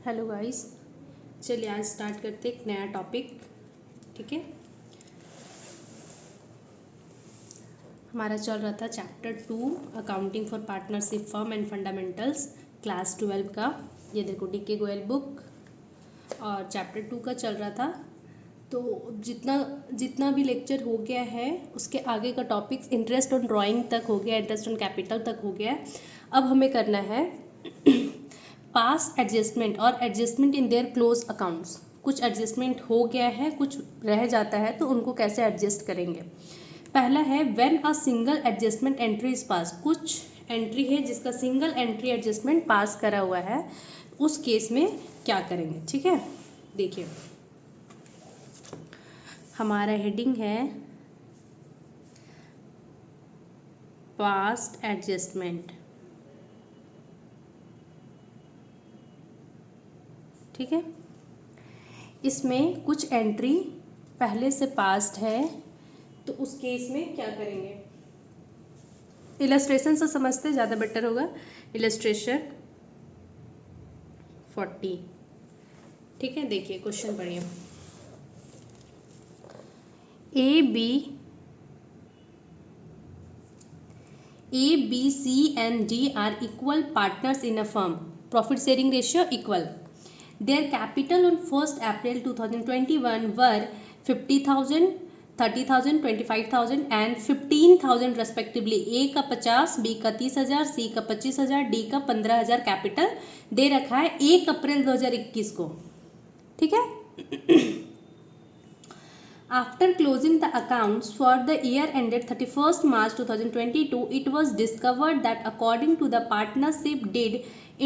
Hello guys, चलिए आज start करते एक नया टॉपिक। ठीक है, हमारा चल रहा था chapter 2 accounting for partnership firm and fundamentals class 12 का। ये देखो डीके गोयल बुक और चैप्टर 2 का चल रहा था। तो जितना जितना भी लेक्चर हो गया है उसके आगे का टॉपिक्स इंटरेस्ट ऑन ड्राइंग तक हो गया, इंटरेस्ट ऑन कैपिटल तक हो गया है। अब हमें करना है पास एडजस्टमेंट और adjustment in their close accounts. कुछ एडजस्टमेंट हो गया है, कुछ रह जाता है, तो उनको कैसे एडजस्ट करेंगे। पहला है when a single adjustment entry is pass. कुछ एंट्री है जिसका सिंगल एंट्री एडजस्टमेंट पास करा हुआ है, उस केस में क्या करेंगे। ठीक है, देखिए हमारा हेडिंग है पास्ट एडजस्टमेंट। ठीक है, इसमें कुछ एंट्री पहले से पास्ट है, तो उस केस में क्या करेंगे। इलस्ट्रेशन से समझते ज़्यादा बेटर होगा। इलस्ट्रेशन 40। ठीक है, देखिए क्वेश्चन पढ़िए। A, B, C and D are equal partners in a firm. Profit sharing ratio equal. Their capital on 1st April 2021 were 50,000, 30,000, 25,000 and 15,000 respectively. A का 50, B का 30,000, C का 25,000, D का 15,000 कैपिटल दे रखा है 1 अप्रैल 2021 को। ठीक है। After closing the accounts for the year ended 31st March 2022, it was discovered that according to the partnership deed,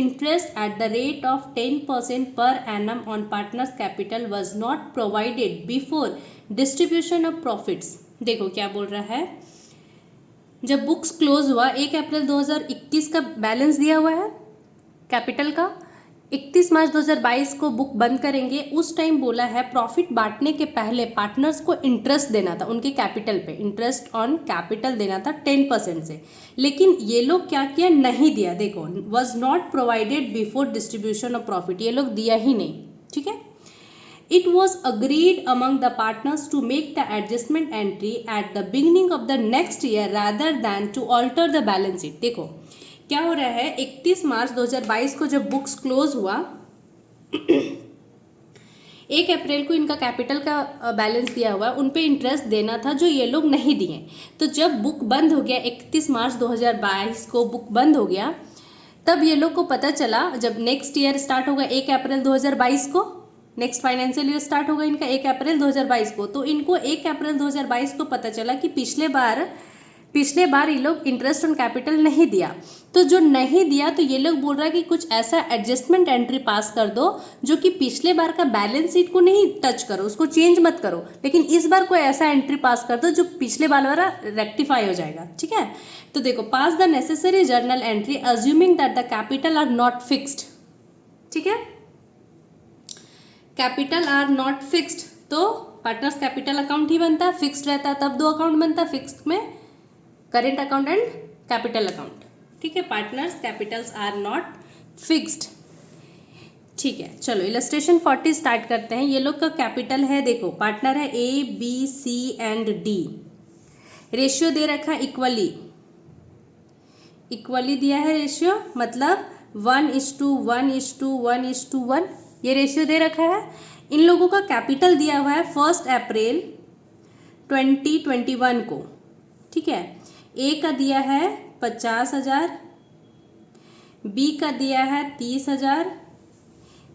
interest at the rate of 10% per annum on partners' capital was not provided before distribution of profits. देखो क्या बोल रहा है, जब books close हुआ 1 अप्रैल 2021 का balance दिया हुआ है कैपिटल का, 31 मार्च 2022 को बुक बंद करेंगे। उस टाइम बोला है प्रॉफिट बांटने के पहले पार्टनर्स को इंटरेस्ट देना था, उनके कैपिटल पे इंटरेस्ट ऑन कैपिटल देना था 10% से। लेकिन ये लोग क्या किया, नहीं दिया। देखो was not provided before distribution of profit, ये लोग दिया ही नहीं। ठीक है, it was agreed among the partners to make the adjustment entry at the beginning of the next year rather than to alter the balance sheet. देखो क्या हो रहा है, 31 मार्च 2022 को जब बुक्स क्लोज हुआ 1 अप्रैल को इनका कैपिटल का बैलेंस दिया हुआ है, उन पे इंटरेस्ट देना था जो ये लोग नहीं दिए। तो जब बुक बंद हो गया 31 मार्च 2022 को बुक बंद हो गया, तब ये लोग को पता चला, जब नेक्स्ट ईयर स्टार्ट होगा 1 अप्रैल 2022 को, नेक्स्ट फाइनेंशियल ईयर स्टार्ट होगा इनका 1 अप्रैल 2022 को, तो इनको 1 अप्रैल 2022 को पता चला कि पिछले बार ये लोग इंटरेस्ट ऑन कैपिटल नहीं दिया। तो जो नहीं दिया, तो ये लोग बोल रहा है कि कुछ ऐसा एडजस्टमेंट एंट्री पास कर दो जो कि पिछले बार का बैलेंस शीट को नहीं टच करो, उसको चेंज मत करो, लेकिन इस बार कोई ऐसा एंट्री पास कर दो जो पिछले बार वाला रेक्टिफाई हो जाएगा। ठीक है, तो देखो pass the necessary journal entry assuming that the capital are not fixed. ठीक है, कैपिटल आर नॉट फिक्स्ड, तो पार्टनर्स कैपिटल अकाउंट ही बनता है, फिक्स्ड रहता है तब 2 अकाउंट बनता है, फिक्स्ड में current account and capital account. ठीक है, partners capitals are not fixed. ठीक है, चलो इलस्ट्रेशन 40 स्टार्ट करते हैं। ये लोग का कैपिटल है, देखो पार्टनर है A, B, C and D। Ratio दे रखा इक्वली दिया है रेशियो, मतलब 1:1:1:1, ये रेशियो दे रखा है। इन लोगों का कैपिटल दिया हुआ है 1 अप्रैल 2021 को। ठीक है, ए का दिया है 50,000, बी का दिया है 30,000,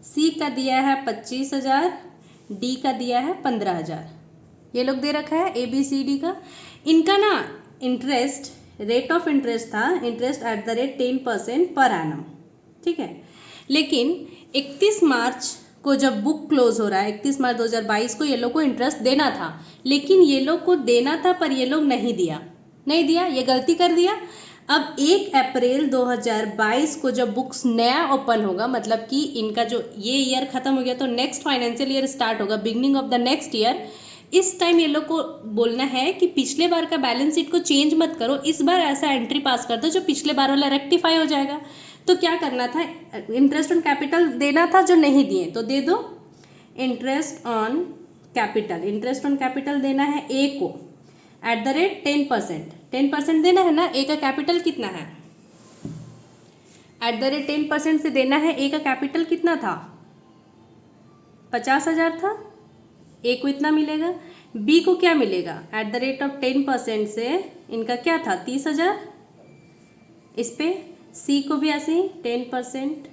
सी का दिया है 25,000, डी का दिया है 15,000। ये लोग दे रखा है ABCD का। इनका ना इंटरेस्ट, रेट ऑफ इंटरेस्ट था, interest at the rate 10% per annum. ठीक है, लेकिन 31 मार्च को जब बुक क्लोज हो रहा है 31 मार्च 2022 को, ये लोग को इंटरेस्ट देना था, लेकिन ये लोग को देना था पर ये लोग नहीं दिया, ये गलती कर दिया। अब 1 अप्रैल 2022 को जब बुक्स नया ओपन होगा, मतलब कि इनका जो ये ईयर खत्म हो गया तो नेक्स्ट फाइनेंशियल ईयर स्टार्ट होगा, beginning of the next year, इस टाइम ये लोग को बोलना है कि पिछले बार का बैलेंस शीट को चेंज मत करो, इस बार ऐसा एंट्री पास कर दो जो पिछले बार वाला रेक्टिफाई हो जाएगा। तो क्या करना था, इंटरेस्ट ऑन कैपिटल देना था, जो नहीं दिए तो दे दो interest on capital. Interest on capital देना है ए को एट द रेट 10%। 10% देना है ना, ए का कैपिटल कितना है, एट द रेट 10% से देना है। ए का कैपिटल कितना था, 50,000 था, ए को इतना मिलेगा। बी को क्या मिलेगा, एट द रेट ऑफ 10% से इनका क्या था 30,000, इस पे सी को भी ऐसे ही 10%,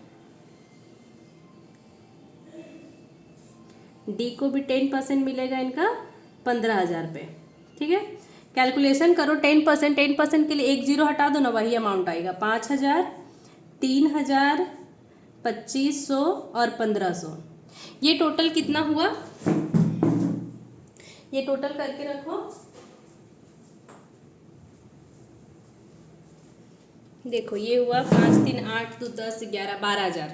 डी को भी 10% मिलेगा इनका 15,000 पे। ठीक है, कैलकुलेशन करो 10% के लिए एक जीरो हटा दो ना, वही अमाउंट आएगा 5,000, 3,000, 2,500 और 1,500। ये टोटल कितना हुआ, ये टोटल करके रखो, देखो ये हुआ 5, 3, 8, 2, 10, 11, 12,000।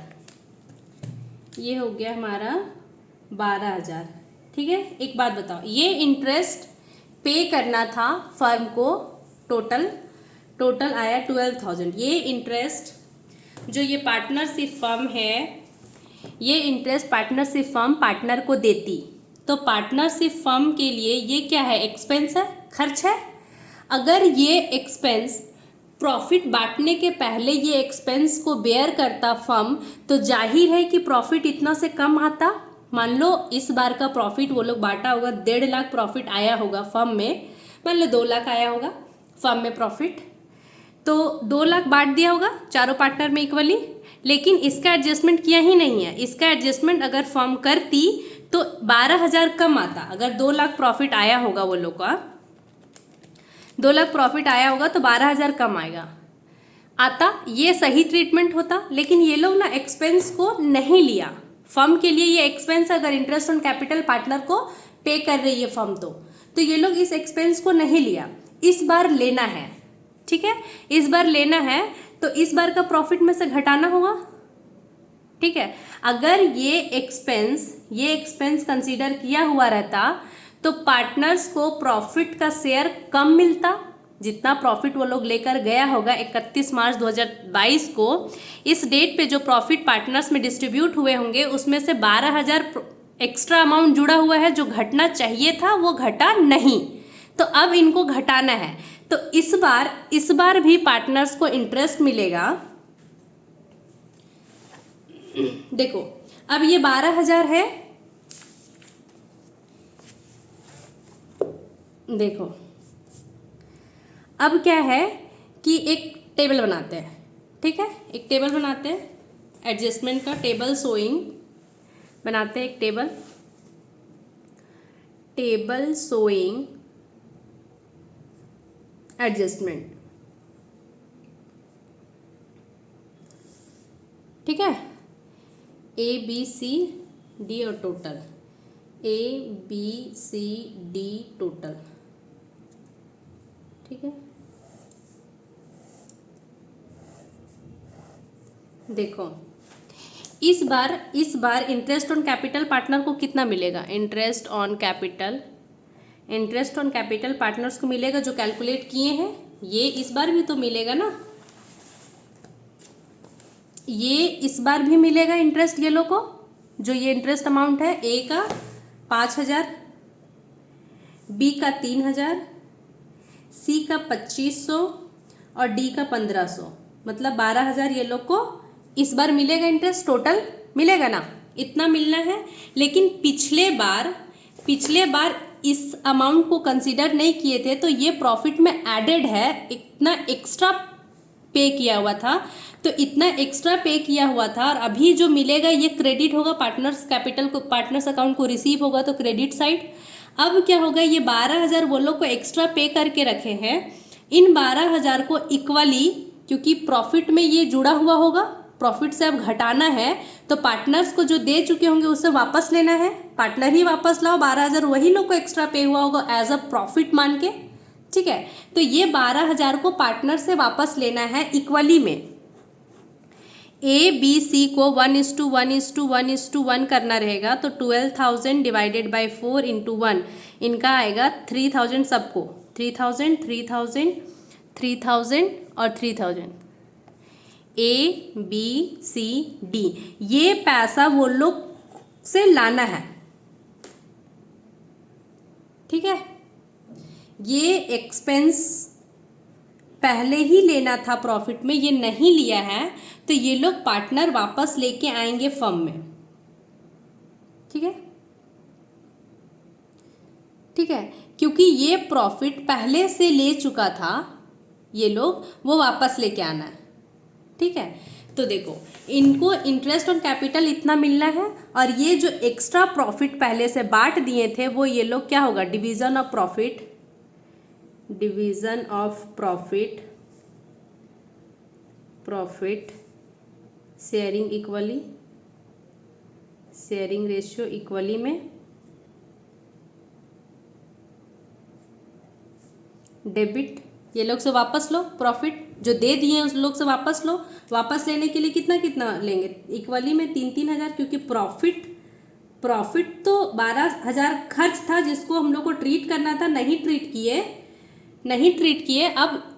ये हो गया हमारा 12,000। ठीक है, एक बात बताओ, ये इंटरेस्ट पे करना था फर्म को, टोटल आया 12,000। ये इंटरेस्ट जो ये पार्टनरशिप फर्म है, ये इंटरेस्ट पार्टनरशिप फर्म पार्टनर को देती, तो पार्टनरशिप फर्म के लिए ये क्या है, एक्सपेंस है, खर्च है। अगर ये एक्सपेंस प्रॉफिट बांटने के पहले ये एक्सपेंस को बेयर करता फर्म, तो जाहिर है कि प्रॉफिट इतना से कम आता। मान लो इस बार का प्रॉफिट वो लोग बांटा होगा, 1.5 लाख प्रॉफिट आया होगा फर्म में, मान लो 2 लाख आया होगा फर्म में प्रॉफिट, तो 2 लाख बांट दिया होगा चारों पार्टनर में इक्वली, लेकिन इसका एडजस्टमेंट किया ही नहीं है। इसका एडजस्टमेंट अगर फर्म करती तो 12,000 कम आता। अगर 2 लाख प्रॉफिट आया होगा वो लोग का, 2 लाख प्रॉफिट आया होगा तो 12,000 कम आएगा आता, ये सही ट्रीटमेंट होता। लेकिन ये लोग ना एक्सपेंस को नहीं लिया, फर्म के लिए ये एक्सपेंस अगर इंटरेस्ट ऑन कैपिटल पार्टनर को पे कर रही है फर्म, तो ये लोग इस एक्सपेंस को नहीं लिया, इस बार लेना है। ठीक है, इस बार लेना है तो इस बार का प्रॉफिट में से घटाना होगा। ठीक है, अगर ये एक्सपेंस कंसीडर किया हुआ रहता तो पार्टनर्स को प्रॉफिट का शेयर कम मिलता। जितना प्रॉफिट वो लोग लेकर गया होगा 31 मार्च 2022 को, इस डेट पे जो प्रॉफिट पार्टनर्स में डिस्ट्रीब्यूट हुए होंगे उसमें से 12,000 एक्स्ट्रा अमाउंट जुड़ा हुआ है, जो घटना चाहिए था वो घटा नहीं, तो अब इनको घटाना है। तो इस बार भी पार्टनर्स को इंटरेस्ट मिलेगा। देखो अब ये 12,000 है, देखो अब क्या है कि एक टेबल बनाते हैं। ठीक है, एक टेबल बनाते हैं, एडजस्टमेंट का टेबल शोइंग बनाते हैं, एक टेबल शोइंग एडजस्टमेंट। ठीक है, ABCD और टोटल, ABCD टोटल। ठीक है, देखो इस बार इंटरेस्ट ऑन कैपिटल पार्टनर को कितना मिलेगा, इंटरेस्ट ऑन कैपिटल पार्टनर्स को मिलेगा जो कैलकुलेट किए हैं, ये इस बार भी तो मिलेगा ना, ये इस बार भी मिलेगा इंटरेस्ट ये लोग को। जो ये इंटरेस्ट अमाउंट है, ए का 5,000, बी का 3,000, सी का 2,500 और डी का 1,500, मतलब 12,000 ये लोग को इस बार मिलेगा इंटरेस्ट, टोटल मिलेगा ना, इतना मिलना है। लेकिन पिछले बार इस अमाउंट को कंसीडर नहीं किए थे, तो ये प्रॉफिट में एडेड है, इतना एक्स्ट्रा पे किया हुआ था, तो इतना एक्स्ट्रा पे किया हुआ था, और अभी जो मिलेगा ये क्रेडिट होगा पार्टनर्स कैपिटल को, पार्टनर्स अकाउंट को रिसीव होगा तो क्रेडिट साइड। अब क्या होगा, ये 12,000 वो लोग को एक्स्ट्रा पे करके रखे हैं, इन 12,000 को इक्वली, क्योंकि प्रॉफिट में ये जुड़ा हुआ होगा, प्रॉफिट से अब घटाना है, तो पार्टनर्स को जो दे चुके होंगे उससे वापस लेना है, पार्टनर ही वापस लाओ, 12,000 वही लोग को एक्स्ट्रा पे हुआ होगा एज अ प्रॉफिट मान के। ठीक है, तो ये 12,000 को पार्टनर से वापस लेना है इक्वली में। ABC को 1:1:1:1 करना रहेगा, तो 12,000 डिवाइडेड बाई 4 × 1, इनका आएगा 3,000 सबको, 3,000, 3,000, 3,000 और 3,000। ABCD, ये पैसा वो लोग से लाना है, ठीक है। ये एक्सपेंस पहले ही लेना था प्रॉफिट में, ये नहीं लिया है, तो ये लोग पार्टनर वापस लेके आएंगे फर्म में, ठीक है, ठीक है, क्योंकि ये प्रॉफिट पहले से ले चुका था ये लोग, वो वापस लेके आना है, ठीक है। तो देखो इनको इंटरेस्ट ऑन कैपिटल इतना मिलना है, और ये जो एक्स्ट्रा प्रॉफिट पहले से बांट दिए थे वो ये लोग क्या होगा, division of profit, division of profit, profit sharing equally, sharing ratio equally में डेबिट, ये लोग से वापस लो, प्रॉफिट जो दे दिए हैं उस लोग से वापस लो, वापस लेने के लिए कितना कितना लेंगे, इक्वली में 3,000, क्योंकि प्रॉफिट तो 12,000 खर्च था जिसको हम लोग को ट्रीट करना था, नहीं ट्रीट किए।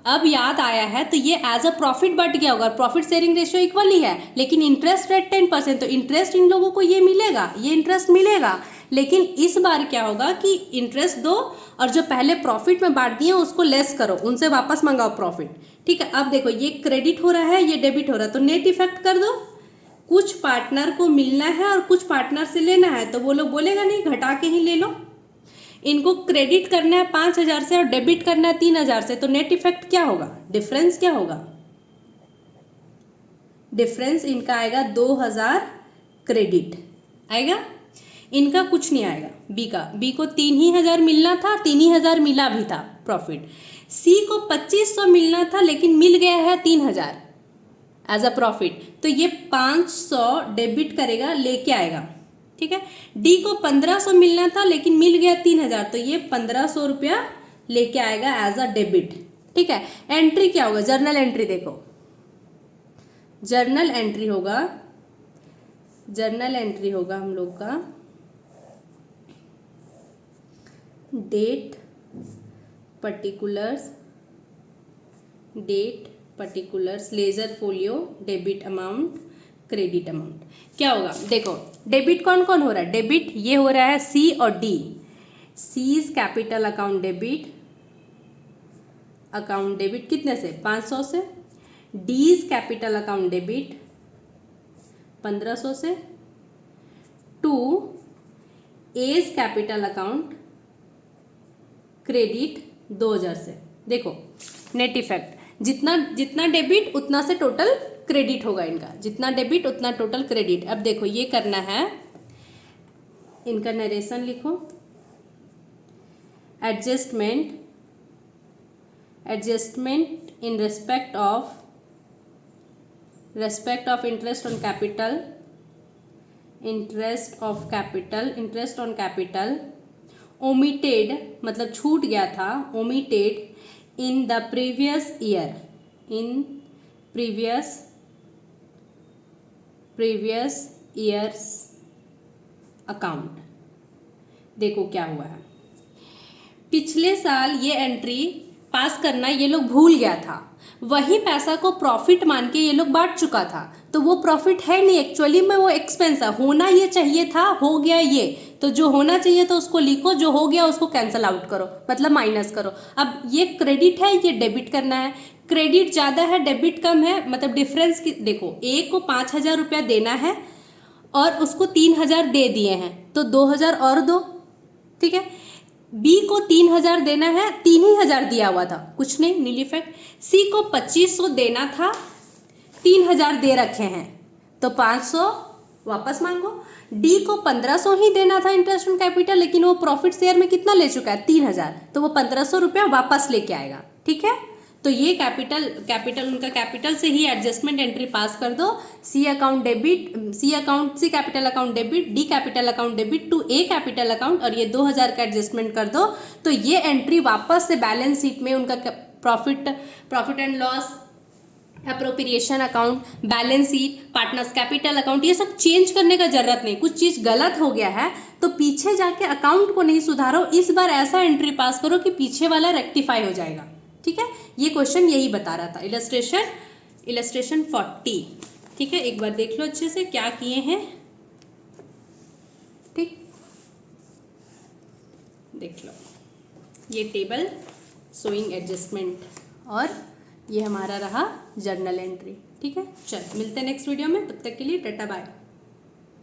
अब याद आया है तो ये एज अ प्रॉफिट बढ़ गया होगा, प्रॉफिट शेयरिंग रेशियो इक्वल ही है, लेकिन इंटरेस्ट रेट 10%, तो इंटरेस्ट इन लोगों को ये मिलेगा, ये इंटरेस्ट मिलेगा, लेकिन इस बार क्या होगा कि इंटरेस्ट दो और जो पहले प्रॉफिट में बांट दिए उसको लेस करो, उनसे वापस मंगाओ प्रॉफिट, ठीक है। अब देखो ये क्रेडिट हो रहा है, ये डेबिट हो रहा है, तो नेट इफेक्ट कर दो, कुछ पार्टनर को मिलना है और कुछ पार्टनर से लेना है, तो वो लोग बोलेगा नहीं घटा के ही ले लो। इनको क्रेडिट करना है 5,000 से और डेबिट करना है 3,000 से, तो नेट इफेक्ट क्या होगा, डिफरेंस क्या होगा, डिफरेंस इनका आएगा 2,000 क्रेडिट आएगा, इनका कुछ नहीं आएगा। बी को 3,000 मिलना था, 3,000 मिला भी था प्रॉफिट। सी को 2,500 मिलना था लेकिन मिल गया है 3,000 एज अ प्रॉफिट, तो ये 500 डेबिट करेगा, लेके आएगा, ठीक है। डी को 1,500 मिलना था लेकिन मिल गया 3,000, तो ये 1,500 रुपया लेके आएगा एज अ डेबिट, ठीक है। एंट्री क्या होगा, जर्नल एंट्री, देखो जर्नल एंट्री होगा हम लोग का date particulars ledger folio, debit amount, credit amount. क्या होगा देखो, डेबिट कौन कौन हो रहा है, डेबिट ये हो रहा है सी और D, seize capital account debit कितने से, 500 से, डीज कैपिटल अकाउंट डेबिट 1,500 से, to as capital account credit 2,000 से। देखो नेट इफेक्ट, जितना डेबिट उतना से टोटल क्रेडिट होगा इनका, जितना डेबिट उतना टोटल क्रेडिट। अब देखो ये करना है, इनका नरेशन लिखो, adjustment in respect of interest on capital omitted, मतलब छूट गया था, omitted in the previous years account. देखो क्या हुआ है, पिछले साल ये एंट्री पास करना ये लोग भूल गया था, वही पैसा को प्रॉफिट मान के ये लोग बांट चुका था, तो वो प्रॉफिट है नहीं, एक्चुअली में वो एक्सपेंस है, होना ये चाहिए था, हो गया ये, तो जो होना चाहिए था उसको लिखो, जो हो गया उसको कैंसिल आउट करो, मतलब माइनस करो। अब ये क्रेडिट है, ये डेबिट करना है, क्रेडिट ज़्यादा है डेबिट कम है, मतलब डिफरेंस की देखो, ए को 5,000 रुपया देना है और उसको 3,000 दे दिए हैं, तो 2,000 और दो, ठीक है। बी को 3,000 देना है, 3,000 दिया हुआ था, कुछ नहीं, नील इफेक्ट। सी को 2,500 देना था, 3,000 दे रखे हैं, तो 500 वापस मांगो। डी को 1,500 ही देना था इंटरेस्ट ऑन कैपिटल, लेकिन वो प्रॉफिट शेयर में कितना ले चुका है, 3,000, तो वो 1,500 रुपया वापस लेके आएगा, ठीक है। तो ये कैपिटल उनका कैपिटल से ही एडजस्टमेंट एंट्री पास कर दो, C capital account debit, D capital account debit to A capital account, और ये 2,000 का एडजस्टमेंट कर दो, तो ये एंट्री वापस से बैलेंस शीट में उनका profit and loss, appropriation account, balance sheet, partners capital account, ये सब चेंज करने का जरूरत नहीं। कुछ चीज़ गलत हो गया है तो पीछे जाके अकाउंट को नहीं सुधारो, इस बार ऐसा एंट्री पास करो कि पीछे वाला रेक्टिफाई हो जाएगा, ठीक है। ये क्वेश्चन यही बता रहा था, इलस्ट्रेशन 40, ठीक है, एक बार देख लो अच्छे से क्या किए हैं, ठीक, देख लो ये टेबल शोइंग एडजस्टमेंट और ये हमारा रहा जर्नल एंट्री, ठीक है। चल मिलते हैं नेक्स्ट वीडियो में, तब तक के लिए टाटा बाय।